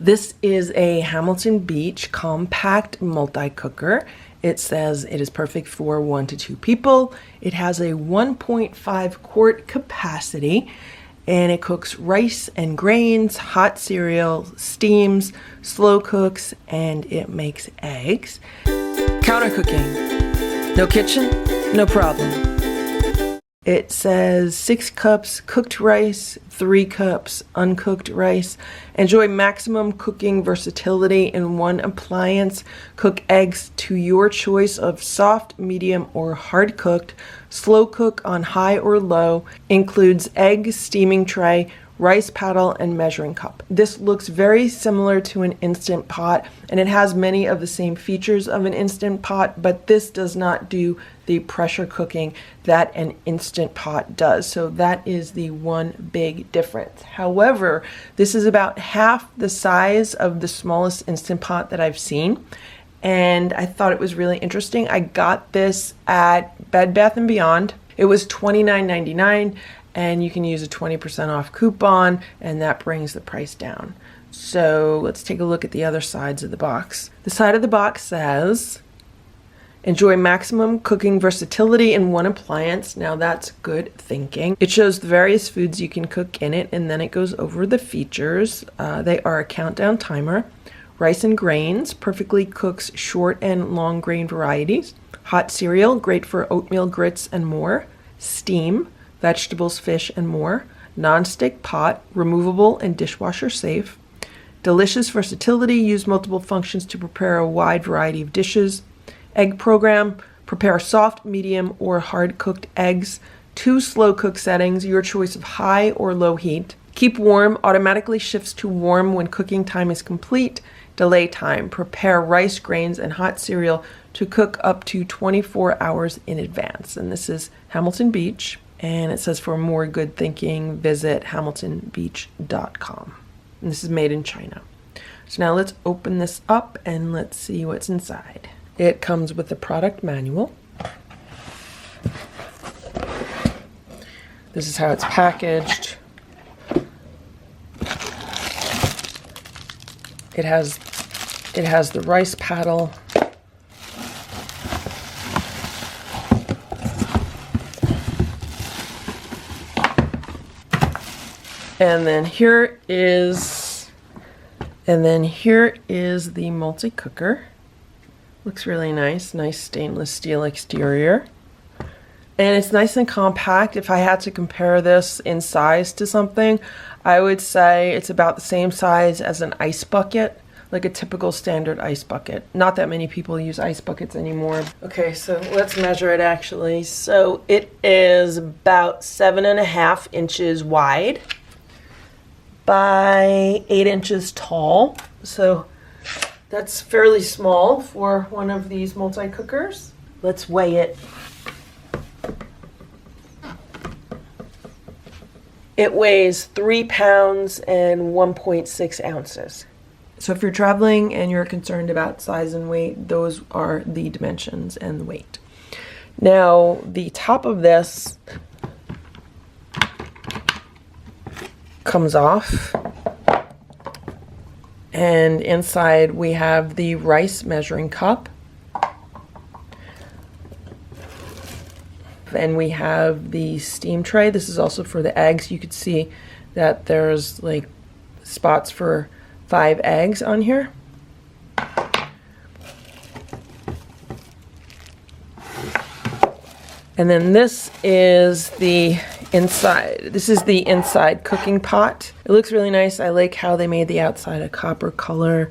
This is a Hamilton Beach compact multi-cooker. It says it is perfect for 1 to 2 people. It has a 1.5 quart capacity and it cooks rice and grains, hot cereal, steams, slow cooks, and it makes eggs. Counter cooking. No kitchen, no problem. It says 6 cups cooked rice, 3 cups uncooked rice. Enjoy maximum cooking versatility in one appliance. Cook eggs to your choice of soft, medium, or hard cooked. Slow cook on high or low. Includes egg steaming tray, rice paddle, and measuring cup. This looks very similar to an Instant Pot, and it has many of the same features of an Instant Pot, but this does not do the pressure cooking that an Instant Pot does. So that is the one big difference. However, this is about half the size of the smallest Instant Pot that I've seen, and I thought it was really interesting. I got this at Bed Bath & Beyond. It was $29.99. and you can use a 20% off coupon, and that brings the price down. So let's take a look at the other sides of the box. The side of the box says, enjoy maximum cooking versatility in one appliance. Now that's good thinking. It shows the various foods you can cook in it, and then it goes over the features. They are a countdown timer, rice and grains, perfectly cooks short and long grain varieties, hot cereal, great for oatmeal, grits, and more, steam, vegetables, fish, and more, non-stick pot, removable and dishwasher safe, delicious versatility, use multiple functions to prepare a wide variety of dishes, egg program, prepare soft, medium, or hard cooked eggs, 2 slow cook settings, your choice of high or low heat, keep warm, automatically shifts to warm when cooking time is complete, delay time, prepare rice, grains, and hot cereal to cook up to 24 hours in advance. And this is Hamilton Beach. And it says for more good thinking, visit hamiltonbeach.com. And this is made in China. So now let's open this up and let's see what's inside. It comes with the product manual. This is how it's packaged. It has the rice paddle. And then here is the multi-cooker. Looks really nice. Nice stainless steel exterior. And it's nice and compact. If I had to compare this in size to something, I would say it's about the same size as an ice bucket, like a typical standard ice bucket. Not that many people use ice buckets anymore. Okay, so let's measure it actually. So it is about 7.5 inches wide by 8 inches tall. So that's fairly small for one of these multi-cookers. Let's weigh it. It weighs 3 pounds and 1.6 ounces. So if you're traveling and you're concerned about size and weight, those are the dimensions and the weight. Now, the top of this comes off, and inside we have the rice measuring cup, and we have the steam tray. This is also for the eggs. You could see that there's like spots for 5 eggs on here. And then this is the inside. This is the inside cooking pot. It looks really nice. I like how they made the outside a copper color.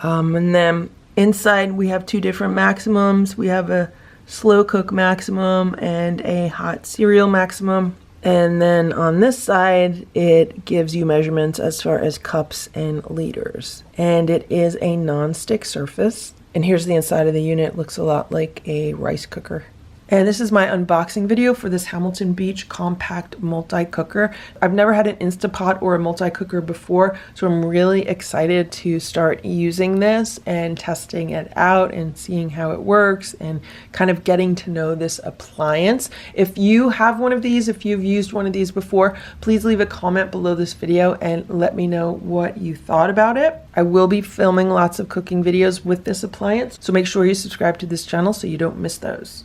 And then inside we have 2 different maximums. We have a slow cook maximum and a hot cereal maximum. And then on this side, it gives you measurements as far as cups and liters. And it is a non-stick surface. And here's the inside of the unit. It looks a lot like a rice cooker. And this is my unboxing video for this Hamilton Beach compact multi-cooker. I've never had an Instapot or a multi-cooker before, so I'm really excited to start using this and testing it out and seeing how it works and kind of getting to know this appliance. If you have one of these, if you've used one of these before, please leave a comment below this video and let me know what you thought about it. I will be filming lots of cooking videos with this appliance, so make sure you subscribe to this channel so you don't miss those.